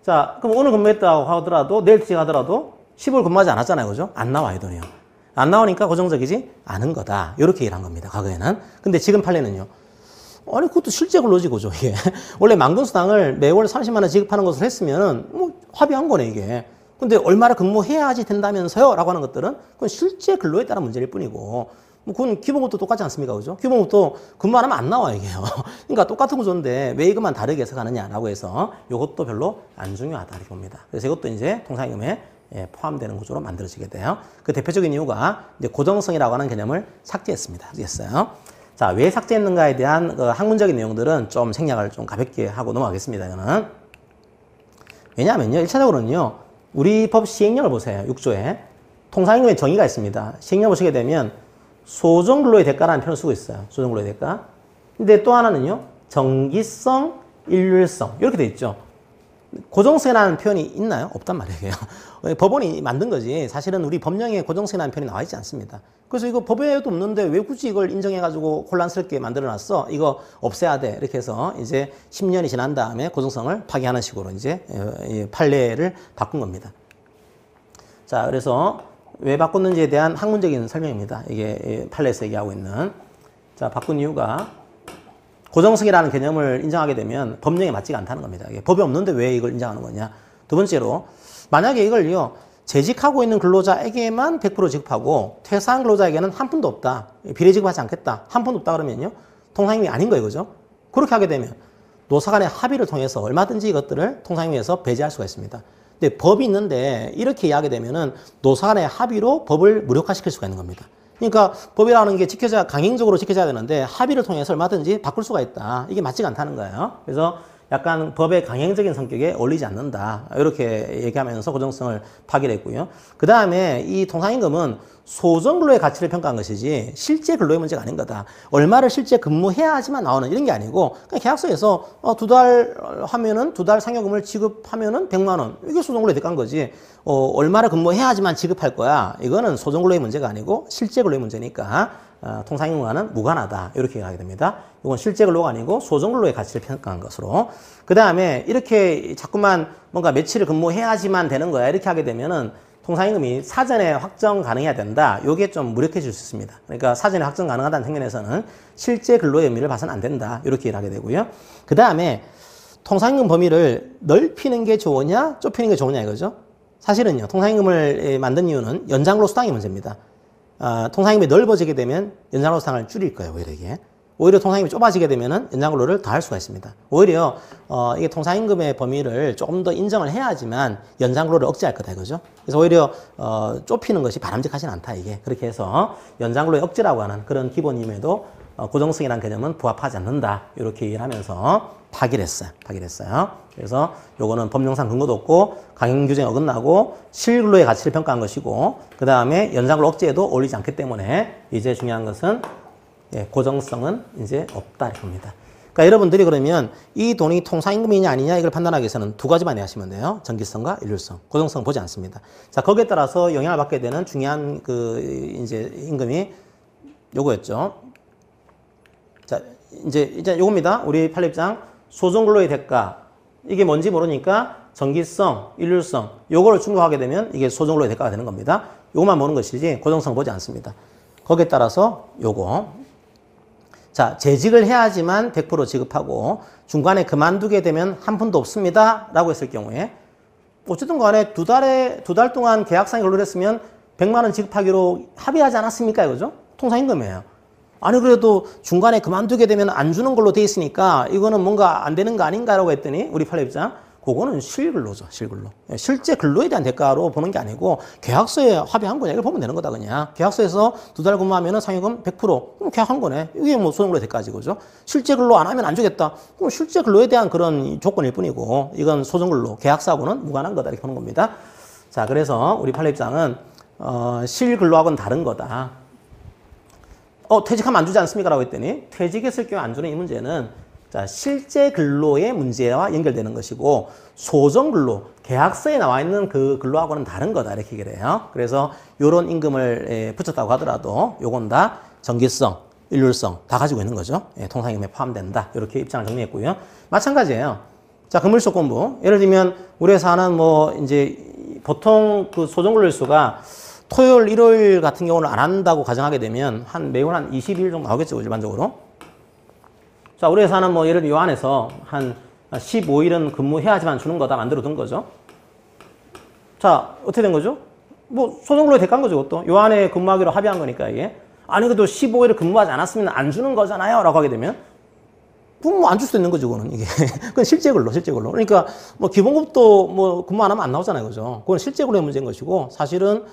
Speaker 1: 자, 그럼 오늘 근무했다고 하더라도 내일 퇴직하더라도 15일 근무하지 않았잖아요. 그죠? 안 나와요, 돈이요. 안 나오니까 고정적이지 않은 거다. 이렇게 얘기를 한 겁니다. 과거에는. 근데 지금 판례는요. 아니, 그것도 실제 근로지, 그죠, 이게. 원래 만근수당을 매월 30만 원 지급하는 것을 했으면은, 뭐, 합의한 거네, 이게. 근데 얼마나 근무해야지 된다면서요? 라고 하는 것들은, 그건 실제 근로에 따른 문제일 뿐이고, 뭐, 그건 기본급도 똑같지 않습니까, 그죠? 기본급도 근무 안 하면 안 나와요, 이게요. 그러니까 똑같은 구조인데, 왜 이것만 다르게 해석하느냐라고 해서, 이것도 별로 안 중요하다, 이렇게 봅니다. 그래서 이것도 이제 통상임금에 포함되는 구조로 만들어지게 돼요. 그 대표적인 이유가, 이제 고정성이라고 하는 개념을 삭제했습니다. 삭제했어요. 자, 왜 삭제했는가에 대한 그 학문적인 내용들은 좀 생략을 좀 가볍게 하고 넘어가겠습니다. 이거는. 왜냐하면요, 1차적으로는요, 우리 법 시행령을 보세요. 6조에. 통상임금의 정의가 있습니다. 시행령 보시게 되면, 소정근로의 대가라는 표현을 쓰고 있어요. 소정근로의 대가. 근데 또 하나는요, 정기성, 일률성. 이렇게 돼 있죠. 고정성이라는 표현이 있나요? 없단 말이에요. 법원이 만든 거지. 사실은 우리 법령에 고정성이라는 표현이 나와 있지 않습니다. 그래서 이거 법에도 없는데 왜 굳이 이걸 인정해가지고 혼란스럽게 만들어놨어? 이거 없애야 돼. 이렇게 해서 이제 10년이 지난 다음에 고정성을 파기하는 식으로 이제 판례를 바꾼 겁니다. 자, 그래서 왜 바꿨는지에 대한 학문적인 설명입니다. 이게 판례에서 얘기하고 있는. 자, 바꾼 이유가 고정성이라는 개념을 인정하게 되면 법령에 맞지가 않다는 겁니다. 이게 법이 없는데 왜 이걸 인정하는 거냐. 두 번째로, 만약에 이걸요, 재직하고 있는 근로자에게만 100% 지급하고 퇴사한 근로자에게는 한 푼도 없다. 비례 지급하지 않겠다. 한 푼도 없다 그러면요, 통상임금이 아닌 거예요. 그죠? 그렇게 하게 되면 노사 간의 합의를 통해서 얼마든지 이것들을 통상임금에서 배제할 수가 있습니다. 근데 법이 있는데 이렇게 이야기하게 되면은 노사 간의 합의로 법을 무력화시킬 수가 있는 겁니다. 그러니까 법이라는 게 지켜져야, 강행적으로 지켜져야 되는데 합의를 통해서 얼마든지 바꿀 수가 있다. 이게 맞지가 않다는 거예요. 그래서 약간 법의 강행적인 성격에 어울리지 않는다. 이렇게 얘기하면서 고정성을 파기를 했고요. 그 다음에 이 통상임금은 소정근로의 가치를 평가한 것이지 실제 근로의 문제가 아닌 거다. 얼마를 실제 근무해야지만 나오는 이런 게 아니고, 그냥 계약서에서 2달 하면은 2달 상여금을 지급하면은 100만 원. 이게 소정근로의 대가인 거지. 얼마를 근무해야지만 지급할 거야. 이거는 소정근로의 문제가 아니고 실제 근로의 문제니까 통상임금과는 무관하다. 이렇게 얘기하게 됩니다. 이건 실제 근로가 아니고 소정근로의 가치를 평가한 것으로. 그 다음에 이렇게 자꾸만 뭔가 며칠을 근무해야지만 되는 거야. 이렇게 하게 되면은 통상임금이 사전에 확정 가능해야 된다. 이게 좀 무력해질 수 있습니다. 그러니까 사전에 확정 가능하다는 측면에서는 실제 근로의 의미를 봐서는 안 된다. 이렇게 얘기를 하게 되고요. 그 다음에 통상임금 범위를 넓히는 게 좋으냐, 좁히는 게 좋으냐 이거죠. 사실은요, 통상임금을 만든 이유는 연장근로 수당의 문제입니다. 통상임금이 넓어지게 되면 연장근로 수당을 줄일 거예요, 오히려 이게. 오히려 통상임금이 좁아지게 되면은 연장근로를 더할 수가 있습니다. 오히려 이게 통상임금의 범위를 조금 더 인정을 해야지만 연장근로를 억제할 거다 이거죠. 그래서 오히려 좁히는 것이 바람직하진 않다 이게. 그렇게 해서 연장근로의 억제라고 하는 그런 기본임에도 고정성이라는 개념은 부합하지 않는다. 이렇게 얘기를 하면서 파기를 했어요. 그래서 요거는 법령상 근거도 없고 강행 규정에 어긋나고 실근로의 가치를 평가한 것이고, 그 다음에 연장근로 억제에도 어울리지 않기 때문에 이제 중요한 것은 고정성은 이제 없다 이렇게 봅니다. 그러니까 여러분들이 그러면 이 돈이 통상임금이냐 아니냐 이걸 판단하기 위해서는 두 가지만 이해하시면 돼요. 정기성과 일률성. 고정성 보지 않습니다. 자, 거기에 따라서 영향을 받게 되는 중요한 이제 임금이 요거였죠. 자, 이제 요겁니다. 우리 판례입장 소정근로의 대가. 이게 뭔지 모르니까 정기성, 일률성. 요거를 충족하게 되면 이게 소정근로의 대가가 되는 겁니다. 요것만 보는 것이지 고정성 보지 않습니다. 거기에 따라서 요거. 자, 재직을 해야지만 100% 지급하고 중간에 그만두게 되면 한 푼도 없습니다. 라고 했을 경우에 어쨌든 간에 두 달 동안 계약상에 근로를 했으면 100만 원 지급하기로 합의하지 않았습니까? 이거죠? 통상임금이에요. 아니, 그래도 중간에 그만두게 되면 안 주는 걸로 돼 있으니까 이거는 뭔가 안 되는 거 아닌가라고 했더니 우리 판례입장 그거는 실근로죠, 실근로. 실제 근로에 대한 대가로 보는 게 아니고 계약서에 합의한 거냐 이걸 보면 되는 거다 그냥. 계약서에서 2달 근무하면은 상여금 100% 그럼 계약한 거네. 이게 뭐 소정근로의 대가지 그죠? 실제 근로 안 하면 안 주겠다. 그럼 실제 근로에 대한 그런 조건일 뿐이고 이건 소정근로, 계약서하고는 무관한 거다 이렇게 보는 겁니다. 자, 그래서 우리 판례 입장은 실근로하고는 다른 거다. 퇴직하면 안 주지 않습니까? 라고 했더니 퇴직했을 경우에 안 주는 이 문제는 자, 실제 근로의 문제와 연결되는 것이고 소정근로, 계약서에 나와 있는 그 근로하고는 다른 거다 이렇게 얘기를 해요. 그래서 이런 임금을 붙였다고 하더라도 요건 다 정기성, 일률성 다 가지고 있는 거죠. 통상임금에 포함된다. 이렇게 입장을 정리했고요. 마찬가지예요. 자, 근물조건부. 예를 들면 우리 회사는 뭐 이제 보통 그 소정근로일수가 토요일, 일요일 같은 경우는 안 한다고 가정하게 되면 매월 한 20일 정도 나오겠죠, 일반적으로. 자, 우리 회사는 뭐 예를 들어 요 안에서 한 15일은 근무해야지만 주는 거다 만들어 둔 거죠. 자, 어떻게 된 거죠? 뭐 소정근로에 대가인 거죠, 그것도. 요 안에 근무하기로 합의한 거니까 이게. 아니, 그래도 15일을 근무하지 않았으면 안 주는 거잖아요, 라고 하게 되면 뭐 안 줄 수도 있는 거죠, 그거는 이게. 그건 실제 근로, 실제 근로. 그러니까 뭐 기본급도 뭐 근무 안 하면 안 나오잖아요, 그죠? 그건 실제 근로의 문제인 것이고, 사실은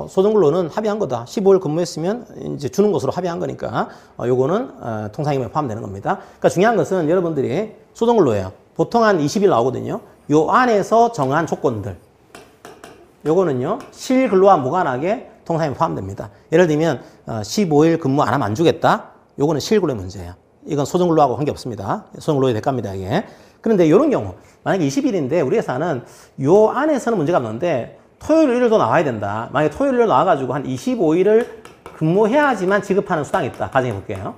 Speaker 1: 소정근로는 합의한 거다. 15일 근무했으면 이제 주는 것으로 합의한 거니까 요거는 통상임금에 포함되는 겁니다. 그러니까 중요한 것은 여러분들이 소정근로예요. 보통 한 20일 나오거든요. 요 안에서 정한 조건들. 요거는요, 실근로와 무관하게 통상임금에 포함됩니다. 예를 들면 15일 근무 안 하면 안 주겠다. 요거는 실근로의 문제예요. 이건 소정근로하고 관계없습니다. 소정근로의 대가입니다, 이게. 그런데 이런 경우, 만약에 20일인데 우리 회사는 요 안에서는 문제가 없는데 토요일, 일요일도 나와야 된다. 만약에 토요일, 일요일 나와가지고 한 25일을 근무해야지만 지급하는 수당이 있다. 가정해 볼게요.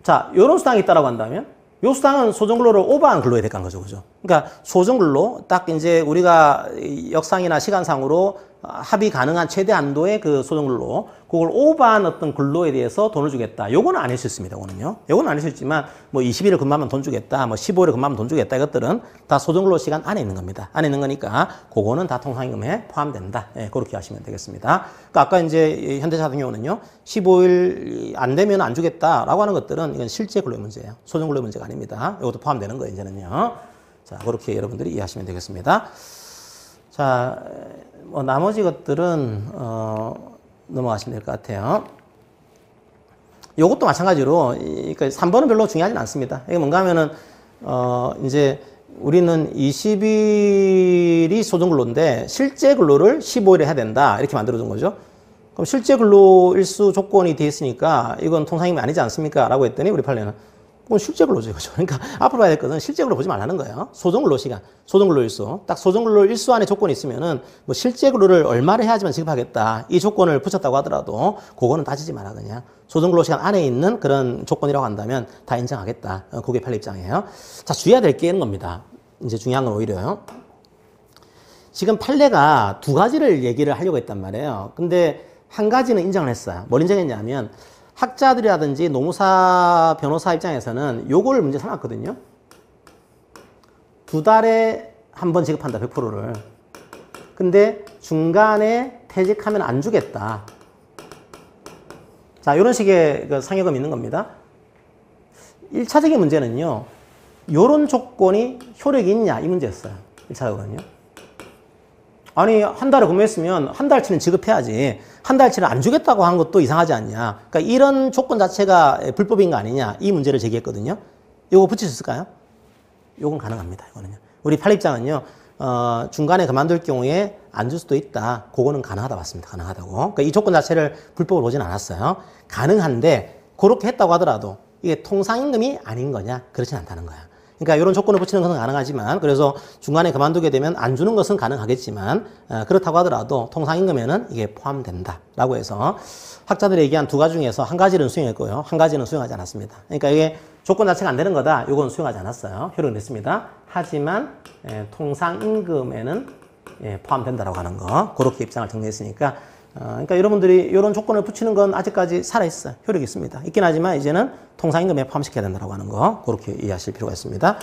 Speaker 1: 자, 요런 수당이 있다라고 한다면 요 수당은 소정근로를 오버한 근로에 대가인 거죠, 그죠? 그러니까 소정근로 딱 이제 우리가 역상이나 시간상으로 합의 가능한 최대 한도의 그 소정근로, 그걸 오버한 어떤 근로에 대해서 돈을 주겠다. 요거는 아닐 수 있습니다, 요거는요. 요거는 아닐 수 있지만 뭐 20일을 근무하면 돈 주겠다, 뭐 15일을 근무하면 돈 주겠다, 이것들은 다 소정근로 시간 안에 있는 겁니다. 안에 있는 거니까 그거는 다 통상임금에 포함된다. 예, 그렇게 하시면 되겠습니다. 그러니까 아까 이제 현대차 같은 경우는요, 15일 안 되면 안 주겠다라고 하는 것들은 이건 실제 근로의 문제예요. 소정근로의 문제가 아닙니다. 이것도 포함되는 거예요, 이제는요. 자, 그렇게 여러분들이 이해하시면 되겠습니다. 자, 뭐 나머지 것들은 넘어가시면 될 것 같아요. 요것도 마찬가지로 그러니까 3번은 별로 중요하진 않습니다. 이게 뭔가 하면은 이제 우리는 20일이 소정근로인데 실제 근로를 15일에 해야 된다. 이렇게 만들어 둔 거죠. 그럼 실제 근로 일수 조건이 돼 있으니까 이건 통상임금이 아니지 않습니까? 라고 했더니 우리 판례는 그건 실제 근로죠, 그죠? 그러니까 앞으로 봐야 될 것은 실제 근로 보지 말라는 거예요. 소정근로 시간, 소정근로 일수. 딱 소정근로 일수 안에 조건이 있으면은 뭐 실제 근로를 얼마를 해야지만 지급하겠다. 이 조건을 붙였다고 하더라도 그거는 따지지 마라, 그냥. 소정근로 시간 안에 있는 그런 조건이라고 한다면 다 인정하겠다. 그게 판례 입장이에요. 자, 주의해야 될 게 있는 겁니다. 이제 중요한 건 오히려요. 지금 판례가 두 가지를 얘기를 하려고 했단 말이에요. 근데 한 가지는 인정을 했어요. 뭘 인정했냐면 학자들이라든지 노무사, 변호사 입장에서는 요거를 문제 삼았거든요. 2달에 한 번 지급한다, 100%를. 근데 중간에 퇴직하면 안 주겠다. 자, 이런 식의 그 상여금이 있는 겁니다. 1차적인 문제는요, 요런 조건이 효력이 있냐, 이 문제였어요. 1차적으로는요. 아니, 한 달을 근무했으면 한 달치는 지급해야지. 한 달치를 안 주겠다고 한 것도 이상하지 않냐. 그러니까 이런 조건 자체가 불법인 거 아니냐. 이 문제를 제기했거든요. 이거 붙일 수 있을까요? 이건 가능합니다. 이거는요. 우리 판례 입장은요, 중간에 그만둘 경우에 안 줄 수도 있다. 그거는 가능하다 봤습니다. 가능하다고. 그러니까 이 조건 자체를 불법으로 보진 않았어요. 가능한데, 그렇게 했다고 하더라도 이게 통상임금이 아닌 거냐? 그렇진 않다는 거야. 그러니까 이런 조건을 붙이는 것은 가능하지만, 그래서 중간에 그만두게 되면 안 주는 것은 가능하겠지만, 그렇다고 하더라도 통상임금에는 이게 포함된다라고 해서 학자들이 얘기한 두 가지 중에서 한 가지는 수용했고요, 한 가지는 수용하지 않았습니다. 그러니까 이게 조건 자체가 안 되는 거다, 이건 수용하지 않았어요. 효력은 됐습니다. 하지만 통상임금에는 포함된다라고 하는 거, 그렇게 입장을 정리했으니까, 그러니까 여러분들이 이런 조건을 붙이는 건 아직까지 살아있어요. 효력이 있습니다. 있긴 하지만 이제는 통상임금에 포함시켜야 된다고 하는 거, 그렇게 이해하실 필요가 있습니다.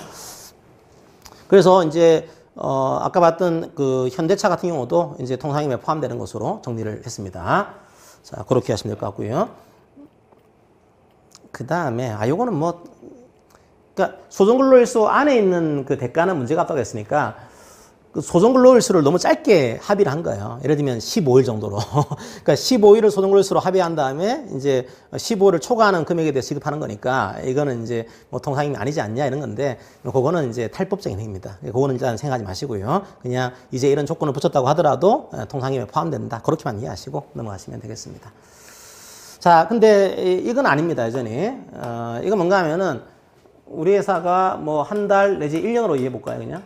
Speaker 1: 그래서 이제 아까 봤던 그 현대차 같은 경우도 이제 통상임금에 포함되는 것으로 정리를 했습니다. 자, 그렇게 하시면 될 것 같고요. 그 다음에 요거는 뭐, 그러니까 소정근로일수 안에 있는 그 대가는 문제가 없다고 했으니까 그 소정근로일수를 너무 짧게 합의를 한 거예요. 예를 들면 15일 정도로. 그러니까 15일을 소정근로일수로 합의한 다음에 이제 15일을 초과하는 금액에 대해서 지급하는 거니까 이거는 이제 뭐 통상임금이 아니지 않냐 이런 건데, 그거는 이제 탈법적인 행위입니다. 그거는 일단 생각하지 마시고요. 그냥 이제 이런 조건을 붙였다고 하더라도 통상임금에 포함된다. 그렇게만 이해하시고 넘어가시면 되겠습니다. 자, 근데 이건 아닙니다. 여전히. 이건 뭔가 하면은 우리 회사가 뭐 한 달 내지 1년으로 이해해 볼까요, 그냥?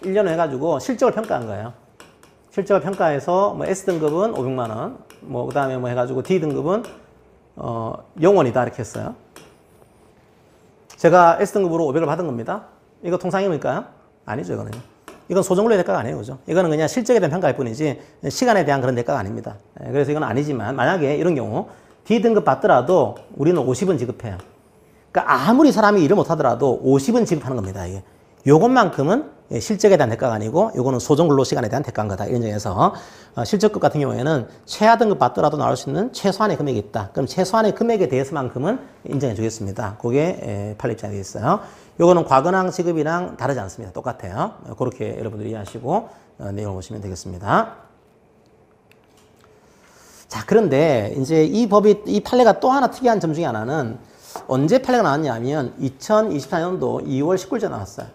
Speaker 1: 1년 해가지고 실적을 평가한 거예요. 실적을 평가해서 뭐 S등급은 500만 원, 뭐 그다음에 뭐 해가지고 D등급은 0원이다 이렇게 했어요. 제가 S등급으로 500을 받은 겁니다. 이거 통상임일까요? 아니죠, 이거는. 이건 소정론의 대가가 아니에요, 그죠? 이거는 그냥 실적에 대한 평가일 뿐이지 시간에 대한 그런 대가가 아닙니다. 그래서 이건 아니지만 만약에 이런 경우 D등급 받더라도 우리는 50은 지급해요. 그러니까 아무리 사람이 일을 못하더라도 50은 지급하는 겁니다, 이게. 요것만큼은 실적에 대한 대가가 아니고 요거는 소정 근로 시간에 대한 대가인 거다. 이런 점에서 실적급 같은 경우에는 최하 등급 받더라도 나올 수 있는 최소한의 금액이 있다. 그럼 최소한의 금액에 대해서만큼은 인정해 주겠습니다. 그게 판례 입장에 되어 있어요. 요거는 과근황 지급이랑 다르지 않습니다. 똑같아요. 그렇게 여러분들이 이해하시고 내용을 보시면 되겠습니다. 자, 그런데 이제 이 판례가 또 하나 특이한 점 중에 하나는 언제 판례가 나왔냐면 2024년도 2월 19일자 나왔어요.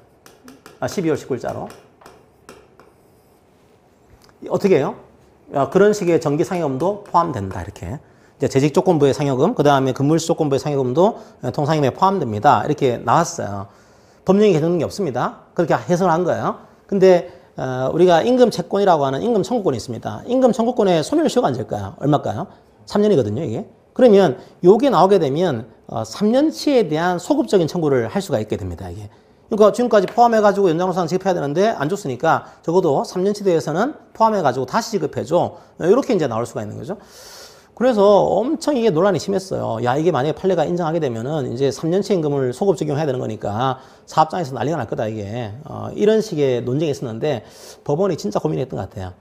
Speaker 1: 12월 19일자로. 어떻게 해요? 그런 식의 정기 상여금도 포함된다. 이렇게. 이제 재직 조건부의 상여금, 그 다음에 근무일수 조건부의 상여금도 통상임에 포함됩니다. 이렇게 나왔어요. 법령이 개정된 게 없습니다. 그렇게 해석을 한 거예요. 근데 우리가 임금 채권이라고 하는 임금 청구권이 있습니다. 임금 청구권의 소멸시효가 언제일까요? 얼마일까요? 3년이거든요, 이게. 그러면 요게 나오게 되면 3년치에 대한 소급적인 청구를 할 수가 있게 됩니다, 이게. 그러니까 지금까지 포함해가지고 연장로상 지급해야 되는데 안 줬으니까 적어도 3년치 대해서는 포함해가지고 다시 지급해줘. 이렇게 이제 나올 수가 있는 거죠. 그래서 엄청 이게 논란이 심했어요. 야, 이게 만약에 판례가 인정하게 되면은 이제 3년치 임금을 소급 적용해야 되는 거니까 사업장에서 난리가 날 거다, 이게. 이런 식의 논쟁이 있었는데 법원이 진짜 고민했던 것 같아요.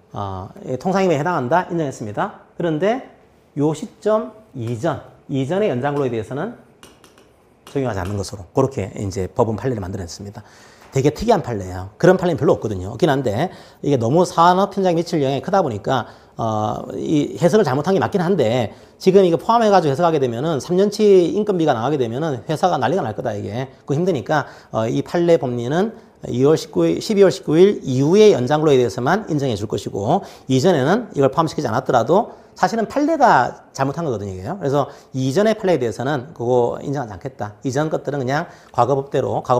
Speaker 1: 통상임에 해당한다? 인정했습니다. 그런데 요 시점 이전의 연장근로에 대해서는 적용하지 않는 것으로 그렇게 이제 법원 판례를 만들어냈습니다. 되게 특이한 판례예요. 그런 판례는 별로 없거든요. 없긴 한데 이게 너무 산업 현장에 미칠 영향이 크다 보니까 이 해석을 잘못한 게 맞긴 한데 지금 이거 포함해가지고 해석하게 되면은 3년치 인건비가 나가게 되면은 회사가 난리가 날 거다, 이게. 그거 힘드니까 이 판례 법리는 12월 19일 이후의 연장근로에 대해서만 인정해 줄 것이고 이전에는 이걸 포함시키지 않았더라도 사실은 판례가 잘못한 거거든요, 이게요. 그래서 이전의 판례에 대해서는 그거 인정하지 않겠다. 이전 것들은 그냥 과거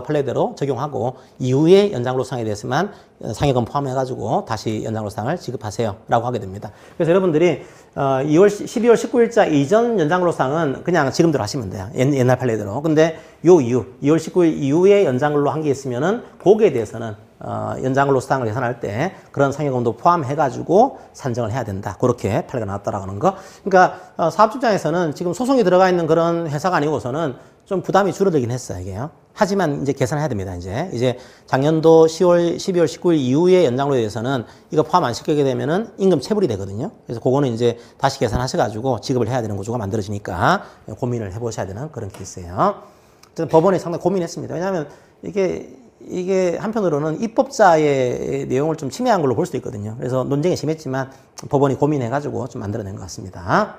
Speaker 1: 판례대로 적용하고 이후의 연장근로상에 대해서만 상여금 포함해가지고 다시 연장근로상을 지급하세요 라고 하게 됩니다. 그래서 여러분들이 12월 19일자 이전 연장근로상은 그냥 지금대로 하시면 돼요. 옛날 판례대로. 근데 요 이후, 2월 19일 이후에 연장근로 한 게 있으면은 거기에 대해서는 연장근로 수당을 계산할 때 그런 상여금도 포함해가지고 산정을 해야 된다. 그렇게 판례가 나왔다라는 거. 그러니까 사업주 입장에서는 지금 소송이 들어가 있는 그런 회사가 아니고서는 좀 부담이 줄어들긴 했어요, 이게요. 하지만 이제 계산해야 됩니다, 이제 작년도 12월 19일 이후의 연장근로에 대해서는 이거 포함 안 시키게 되면은 임금 체불이 되거든요. 그래서 그거는 이제 다시 계산하셔가지고 지급을 해야 되는 구조가 만들어지니까 고민을 해보셔야 되는 그런 케이스예요. 법원이 상당히 고민했습니다. 왜냐하면 이게 한편으로는 입법자의 내용을 좀 침해한 걸로 볼 수도 있거든요. 그래서 논쟁이 심했지만 법원이 고민해가지고 좀 만들어낸 것 같습니다.